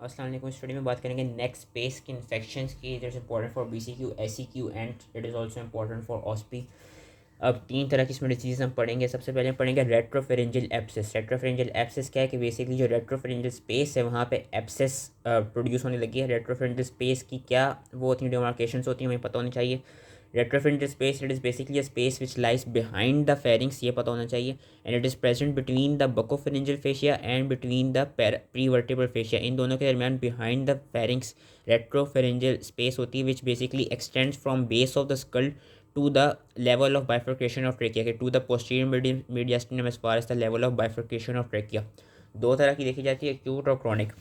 अस्सलाम वालेकुम। स्टडी में बात करेंगे नेक स्पेस की इन्फेक्शंस की। It is important for BCQ, SEQ and it is also important for OSPI। अब तीन तरह की इसमें डिजीज़ हम पढ़ेंगे। सबसे पहले हम पढ़ेंगे रेट्रोफेरेंजियल एब्सेस। रेट्रोफेरेंजियल एब्सेस क्या है कि बेसिकली जो रेट्रोफेरेंजियल स्पेस है वहाँ पे एब्सेस प्रोड्यूस होने लगी है। रेट्रोफेरेंजियल स्पेस की क्या वो होती हैं, डिमार्केशंस होती हैं, हमें पता होनी चाहिए। Retropharyngeal space it is basically a space which lies behind the pharynx, ये पता होना चाहिए। And it is present between the buccopharyngeal fascia and between the prevertebral fascia, इन दोनों के दरमियान behind the pharynx retropharyngeal space होती है, which basically extends from base of the skull to the level of bifurcation of trachea, के to the posterior mediastinum as far as the level of bifurcation of trachea। दो तरह की देखी जाती है, acute और क्रॉनिक।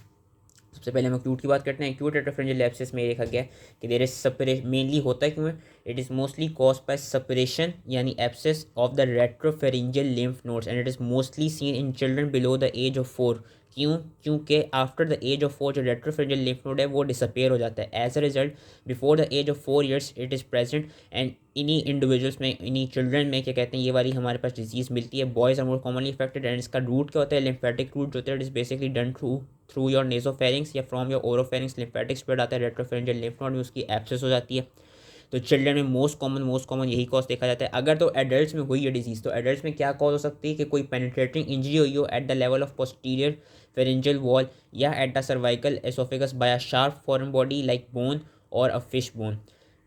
सबसे पहले हम एक्यूट की बात करते हैं। एक्यूट रेट्रोफेरेंजियल एब्सेस में देखा गया है कि देयर इज सेपरेशन, मेनली होता है क्यों है, it is mostly cause by separation यानी abscess of the retropharyngeal lymph nodes and it is mostly seen in children below the age of 4। क्यों? क्योंकि आफ्टर द एज ऑफ 4 जो रेट्रोफेरेंजियल lymph node है वो डिसअपेयर हो जाता है। As a result before the age of 4 years it is present and इन्हीं individuals में, इन्हीं चिल्ड्रन में क्या कहते हैं, ये वाली हमारे पास डिजीज़ मिलती है। Boys are more commonly affected and इसका रूट क्या होता है, लिम्फेटिक रूट जो होता है, it is basically done through your nasopharynx or from your oropharynx. Lymphatic spread आता है रेट्रोफेरेंजियल लिम्फ नोड में, उसकी एब्सेस हो जाती है। तो चिल्ड्रन में मोस्ट कॉमन यही कॉज देखा जाता है। अगर तो एडल्ट्स में हुई है डिजीज़, तो एडल्ट्स में क्या कॉज हो सकती है कि कोई पेनिट्रेटिंग इंजरी हुई हो at the level of posterior pharyngeal wall या at the cervical oesophagus by a sharp foreign body like bone और a fish bone.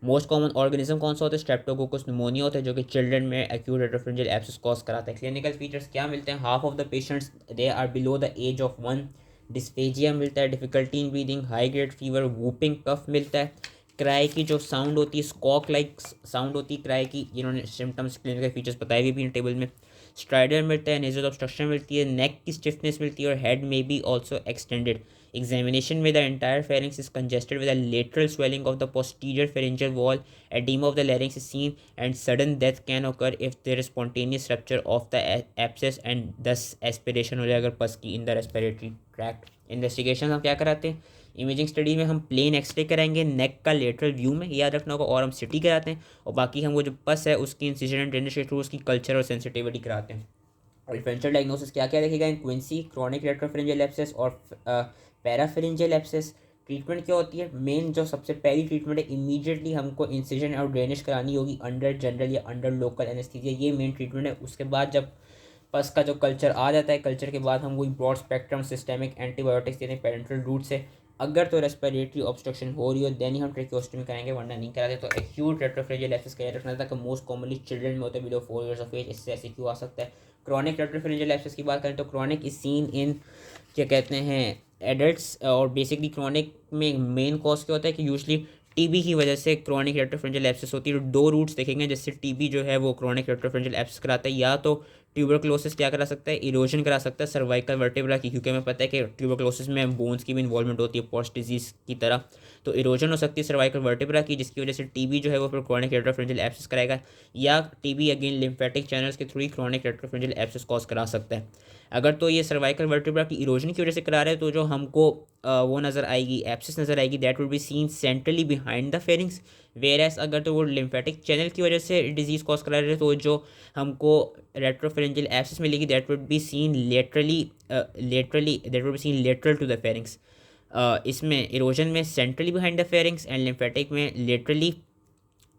Most common organism कौन सा होता है, स्ट्रेप्टोकोकस निमोनिया होता है, जो कि चिल्ड्रन में एक्यूट रेट्रोफेरेंजियल एब्सेस कॉज कराता है। क्लिनिकल फीचर्स क्या मिलते हैं, half of the patients they are below the age of 1। Dysphagia मिलता है, difficulty in breathing, high grade fever, whooping cough मिलता है। क्राई की जो साउंड होती है, स्कॉक लाइक साउंड होती है क्राई की, जिन्होंने सिम्टम्स क्लिनिकल फीचर्स बताए भी हैं टेबल में। स्ट्राइडर मिलता है, नेजल ऑब्स्ट्रक्शन मिलती है, नेक की स्टिफनेस मिलती है और हेड में be also extended. Examination with the entire pharynx is congested with a lateral swelling of the posterior pharyngeal wall. Edema of the larynx is seen, and sudden death can occur if there is spontaneous rupture of the abscess and thus aspiration हो जाए अगर पस की in the respiratory tract। Investigation हम क्या कराते हैं, imaging study में हम प्लेन एक्सरे कराएंगे नेक का लेटरल व्यू में, याद रखना होगा, और हम सिटी कराते हैं, और बाकी हम वो जो पस है उसकी इंसिजन एंड ड्रेनेज के थ्रू उसकी कल्चर और सेंसिटिविटी कराते हैं। और डिफरेंशियल डायग्नोसिस क्या क्या देखेगा, इन क्विंसी, क्रॉनिक रेट्रोफेरेंजियल एब्सेस और पैराफेरेंजियल एब्सेस। ट्रीटमेंट क्या होती है, मेन जो सबसे पहली ट्रीटमेंट है, इमीडिएटली हमको इंसिजन और ड्रेनेज करानी होगी अंडर जनरल या अंडर लोकल एनेस्थीसिया, ये मेन ट्रीटमेंट है। उसके बाद जब पस का जो कल्चर आ जाता है, कल्चर के बाद हम वही ब्रॉड स्पेक्ट्रम सिस्टेमिक एंटीबायोटिक्स देते हैं पेरेंट्रल रूट से। अगर तो रेस्पिरेटरी ऑब्स्ट्रक्शन हो रही हो देन ही हम ट्रेकियोस्टोमी कराएंगे, वरना नहीं कराते। तो एक्यूट रेट्रोफेरेंजियल एब्सेस का याद रखना था कि मोस्ट कॉमनली चिल्ड्रन में होता है बिलो 4 ईयर्स ऑफ एज, इससे ऐसे क्यों आ सकता है। क्रॉनिक रेट्रोफेरेंजियल एब्सेस की बात करें तो क्रॉनिक इज सीन इन, क्या कहते हैं, एडल्ट्स। और बेसिकली क्रॉनिक में मेन कॉज क्या होता है कि यूजली टीबी की वजह से क्रॉनिक रेट्रोफेरेंजियल एब्सेस होती है। दो रूट्स देखेंगे जिससे टीबी जो है वो क्रॉनिक रेट्रोफेरेंजियल एब्सेस कराता है, या तो ट्यूबरक्लोसिस क्या करा सकता है, इरोजन करा सकता है सर्वाइकल वर्टेब्रा की, क्योंकि हमें पता है कि ट्यूबरक्लोसिस में बोन्स की भी इन्वॉल्वमेंट होती है पॉस्ट डिजीज की तरह। तो इरोजन हो सकती है सर्वाइकल वर्टेब्रा की, जिसकी वजह से टीबी जो है वो फिर क्रॉनिक रेट्रोफेरेंजियल एब्सेस कराएगा, या टीबी अगेन लिम्फेटिक चैनल्स के थ्रू ही क्रॉनिक रेट्रोफेरेंजियल एब्सेस कॉज करा सकता है। अगर तो ये सर्वाइकल वर्टेब्रा की इरोजन की वजह से करा रहे हैं तो जो हमको वो नज़र आएगी, एब्सेस नज़र आएगी, that would be seen centrally behind the pharynx. Whereas अगर तो वो लिम्फेटिक चैनल की वजह से डिजीज़ कॉज करा रहे हैं तो जो हमको रेट्रोफेरेंजियल एब्सेस मिलेगी that would be seen laterally, that would be seen lateral to the pharynx. इसमें इरोजन में centrally behind the pharynx and lymphatic में लेटरली।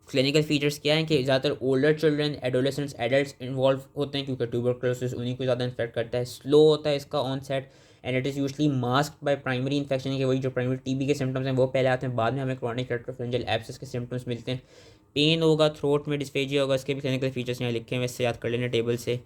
क्लिनिकल फीचर्स क्या हैं कि ज़्यादातर older children, adolescents, adults involve होते हैं क्योंकि ट्यूबरक्लोसिस उन्हीं को ज़्यादा इन्फेक्ट करता है। स्लो होता है इसका onset and it is usually masked by primary infection, के वही जो प्राइमरी टीबी के सिम्टम्स हैं वो पहले आते हैं, बाद में हमें क्रॉनिक रेट्रोफेरेंजियल एब्सेस के सिम्टम्स मिलते हैं। पेन होगा, थ्रोट में डिस्फेजिया होगा, इसके भी क्लिनिकल फीचर्स यहाँ लिखे हैं, इससे याद कर लेना टेबल से।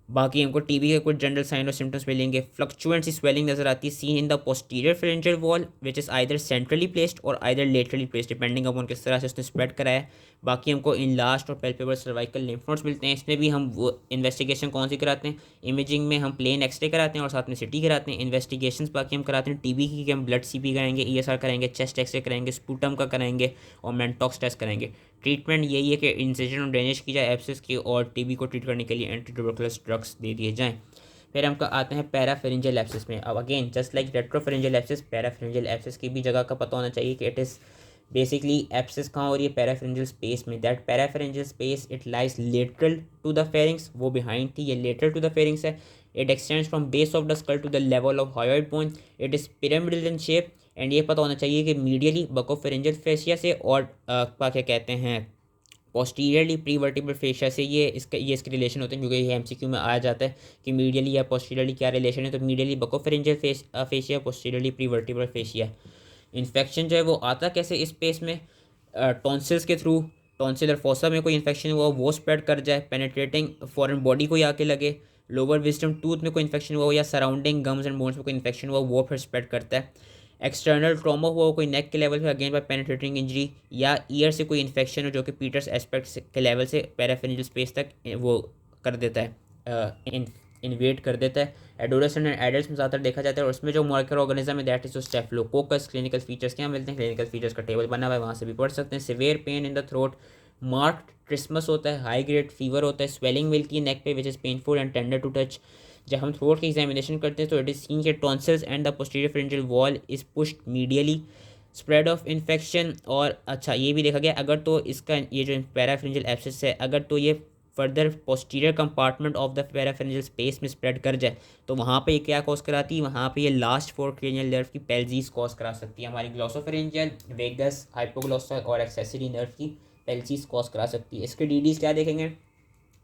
बाकी हमको टीबी के कुछ जनरल साइन और सिम्टम्स मिलेंगे। फ्लक्चुएंट सी स्वेलिंग नजर आती है, seen in the posterior pharyngeal wall which is either centrally placed और either laterally placed, depending upon किस तरह से उसने स्प्रेड कराया है। बाकी हमको इनलास्ट और पैल्पेबल सर्वाइकल लिम्फ नोड्स मिलते हैं। इसमें भी हम वो इन्वेस्टिगेशन कौन सी कराते हैं, इमेजिंग में हम प्लेन एक्सरे कराते हैं और साथ में सिटी कराते हैं। इन्वेस्टिगेशन बाकी हम कराते हैं टीबी की, हम ब्लड सीपी कराएंगे, ESR कराएंगे, चेस्ट एक्सरे कराएंगे, स्पूटम का कराएंगे और मेंटॉक्स टेस्ट कराएंगे। ट्रीटमेंट यही है कि इंसिजन और ड्रेनेज की जाए एब्सेस की, और टीबी को ट्रीट करने के लिए एंटी ट्यूबरकुलस ड्रग्स दे दिए जाएँ। फिर हम आते हैं पैराफेरेंजियल एब्सेस में। अब again just like retropharyngeal abscess, parapharyngeal abscess की भी जगह का पता होना चाहिए कि इट इज़ बेसिकली एब्सेस कहाँ हो रही है, पैराफेरेंजियल स्पेस में। That parapharyngeal space it lies lateral to the pharynx, वो बिहाइंड थी, ये लेटरल टू द फेरिंग्स है। It extends from base of the skull to the level of hyoid bone, it is pyramidal in shape, and ये पता होना चाहिए कि medially buccopharyngeal fascia से और क्या कहते हैं पोस्टीरियरली प्रीवर्टिब्रल फेशिया से ये इसके रिलेशन होते हैं, क्योंकि ये एमसीक्यू में आ जाता है कि मीडियली या पोस्टीरियरली क्या रिलेशन है। तो medially buccopharyngeal fascia, posteriorly prevertebral fascia. Infection जो है वो आता कैसे इस स्पेस में, टॉन्सिल्स के थ्रू, टॉन्सिलर फोसा में कोई इन्फेक्शन हुआ वो स्प्रेड कर जाए, पेनिट्रेटिंग फॉरेन बॉडी को आके लगे, लोअर विजडम टूथ में कोई इन्फेक्शन हुआ हो या सराउंडिंग गम्स एंड बोन्स में कोई इन्फेक्शन हुआ वो फिर स्प्रेड करता है। एक्सटर्नल ट्रॉमा हुआ हो कोई नेक के लेवल पे अगेन बाय पेनिट्रेटिंग इंजरी, या ईयर से कोई इन्फेक्शन हो जो कि पीटर्स एस्पेक्ट के लेवल से पैराफेरेंजियल स्पेस तक वो कर देता है, इन्वेट कर देता है। एडोलेसेंट एंड एडल्ट्स में ज़्यादातर देखा जाता है, और उसमें जो मॉलिक्यूलर ऑर्गेनिज्म है दैट इज जो स्टेफिलोकोकस। क्लिनिकल फीचर्स क्या मिलते हैं, क्लिनिकल फीचर्स का टेबल बना हुआ है, वहाँ से भी पढ़ सकते हैं। Severe pain in the throat, marked trismus होता है, हाई ग्रेड फीवर होता है, स्वेलिंग मिलती है नेक पे which is painful and tender to touch. जब हम थ्रोट की एग्जामिनेशन करते हैं तो इट इज सीन के tonsils and the posterior pharyngeal wall is pushed medially, spread of infection. और अच्छा ये भी देखा गया अगर तो इसका ये जो पैराफेरेंजियल एब्सेस है अगर तो ये further posterior compartment of the parapharyngeal space में स्प्रेड कर जाए तो वहाँ पे ये क्या कॉज कराती है, वहाँ पे ये लास्ट फोर क्रेनियल नर्व की पैल्सीज कॉज करा सकती है। हमारी ग्लॉसोफेरेंजियल, वेगस, हाइपोग्लॉसल और एक्सेसरी नर्व की पैल्सीज कॉज करा सकती है। इसके डीडीज क्या देखेंगे,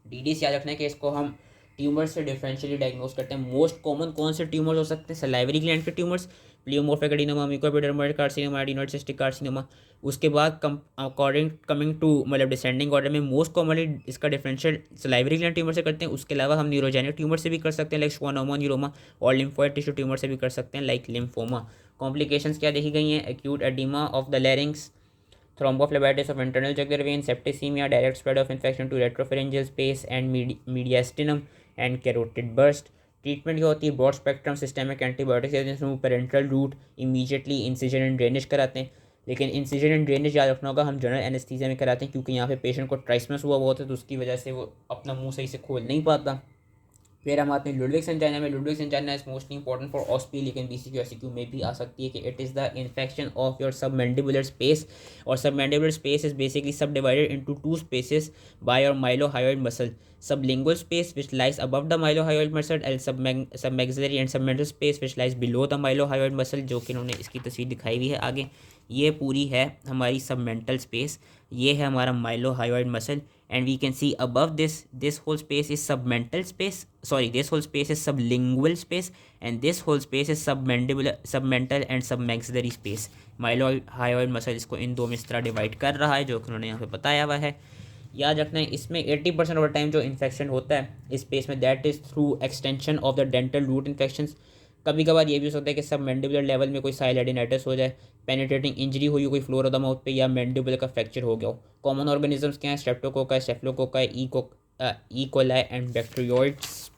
डीडीज याद रखना है कि इसको हम ट्यूमर से डिफरेंशियली डायग्नोज करते हैं। मोस्ट कॉमन कौन से ट्यूमर्स हो सकते हैं, सलाइवरी ग्लैंड के tumours, pleomorphic adenoma, mucoepidermal carcinoma, adenoid cystic carcinoma. उसके बाद अकॉर्डिंग कमिंग टू मतलब डिसेंडिंग ऑर्डर में मोस्ट कॉमनली इसका डिफरेंशियल सलाइवरी ग्लैंड ट्यूमर से करते हैं। उसके अलावा हम न्यूरोजेनिक ट्यूमर से भी कर सकते हैं लाइक श्वानोमा, न्यूरोमा, और लिम्फोइड टिश्यू ट्यूमर से भी कर सकते हैं लाइक लिम्फोमा। कॉम्प्लिकेशंस क्या देखी गई हैं, acute oedema of the larynx, thrombophlebitis of internal jugular vein, septicemia, direct spread of infection to retropharyngeal space and mediastinum and carotid burst। Treatment क्या होती है, ब्रॉड स्पेक्ट्रम सिस्टेमिक एंटीबायोटिक्स जिसमें parenteral route immediately incision and drainage कराते हैं। लेकिन incision and drainage याद रखना होगा हम जनरल एनेस्थीसिया में कराते हैं, क्योंकि यहाँ पे पेशेंट को ट्राइसमस हुआ होता है तो उसकी वजह से वो अपना मुंह सही से खोल नहीं पाता। फिर हम आते हैं लुडविग्स एंजाइना में। Ludwig's angina is mostly important for OSPE, लेकिन बीसीक्यू एससीक्यू में भी आ सकती है कि it is the infection of your submandibular space, और submandibular space is basically subdivided into two spaces by your mylohyoid muscle, sublingual space which lies above the mylohyoid muscle and submaxillary and submental space which lies below the mylohyoid muscle, जो कि इन्होंने इसकी तस्वीर दिखाई हुई है आगे। ये पूरी है हमारी सबमेंटल स्पेस, ये है हमारा mylohyoid muscle, and we can see above this whole space is submental space, sorry this whole space is sublingual space, and this whole space is submental and submaxillary space. Mylohyoid muscle इसको इन दो में इस तरह divide कर रहा है जो कि उन्होंने यहाँ पे बताया हुआ है। याद रखना है इसमें 80% ऑफ द टाइम जो इन्फेक्शन होता है इस स्पेस में that is through extension of the dental root infections. कभी कभार ये भी हो सकता है कि सब मैंडिबुलर लेवल में कोई साइलेडिनाइटिस हो जाए, पेनिट्रेटिंग इंजरी हुई हो कोई फ्लोर ऑफ द माउथ पे, या मैंडिबुलर का फ्रैक्चर हो गया हो। कॉमन ऑर्गेनिजम्स क्या हैं, streptococci, staphylococci, E coli and bacteroides.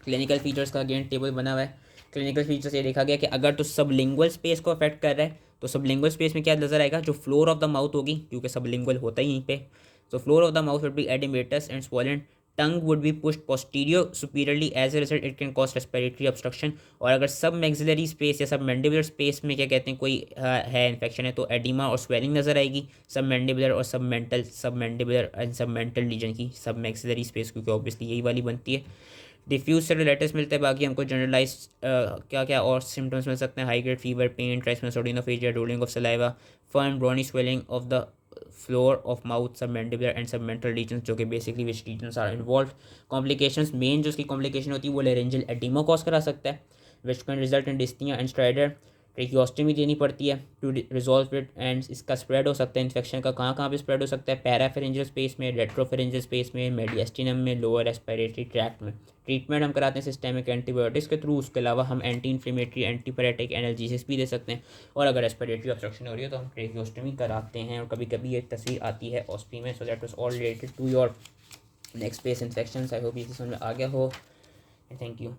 Clinical features का अगेन टेबल बना हुआ है। क्लिनिकल फीचर्स ये देखा गया कि अगर तो सबलिंगुअल स्पेस को अफेक्ट कर रहा है तो सबलिंगुअल स्पेस में क्या नजर आएगा, जो फ्लोर ऑफ द माउथ होगी, क्योंकि सबलिंगुअल होता ही यहीं पे, so floor of the mouth would be edematous and swollen, tongue would be pushed posterior superiorly, as a result it can cause respiratory obstruction। और अगर सब मैक्सिलरी स्पेस या सब मैंडिबुलर स्पेस में क्या कहते हैं कोई है इन्फेक्शन है तो एडिमा और स्वेलिंग नजर आएगी सब मैंडिबुलर और सब mandibular and submental reason की, सब मैक्सिलरी स्पेस क्योंकि ऑब्वियसली यही वाली बनती है। डिफ्यूज सेलुलाइटिस मिलता है, बाकी हमको जनरलाइज क्या क्या और सिम्टम्स मिल सकते हैं, high grade fever, pain, trismus, odynophagia, rolling of saliva, firm brawny swelling of the floor of mouth, submandibular and submental region, जो कि basically which regions are involve. Complications main जो उसकी complication होती है वो laryngeal oedema cause करा सकता है which can result in dyspnoea and stridor. Tracheostomy देनी पड़ती है टू रिजॉल्व इट, एंड इसका स्प्रेड हो सकता है इन्फेक्शन का कहाँ पे स्प्रेड हो सकता है, पैराफेरेंजियल स्पेस में, रेट्रोफेरेंजियल स्पेस में, मेडिएस्टिनम में, लोअर रेस्पिरेटरी ट्रैक्ट में। ट्रीटमेंट हम कराते हैं सिस्टेमिक एंटीबायोटिक्स के थ्रू, उसके अलावा हम एंटी इन्फ्लेमेटरी, एंटीपायरेटिक, एनाल्जेसिस भी दे सकते हैं, और अगर रेस्पिरेटरी ऑब्स्ट्रक्शन हो रही है तो हम ट्रेकियोस्टमी कराते हैं। और कभी कभी ये तस्वीर आती है ऑस्पी में। So that was all related to your next space infection. I hope ये समझ में आ गया हो। Thank you.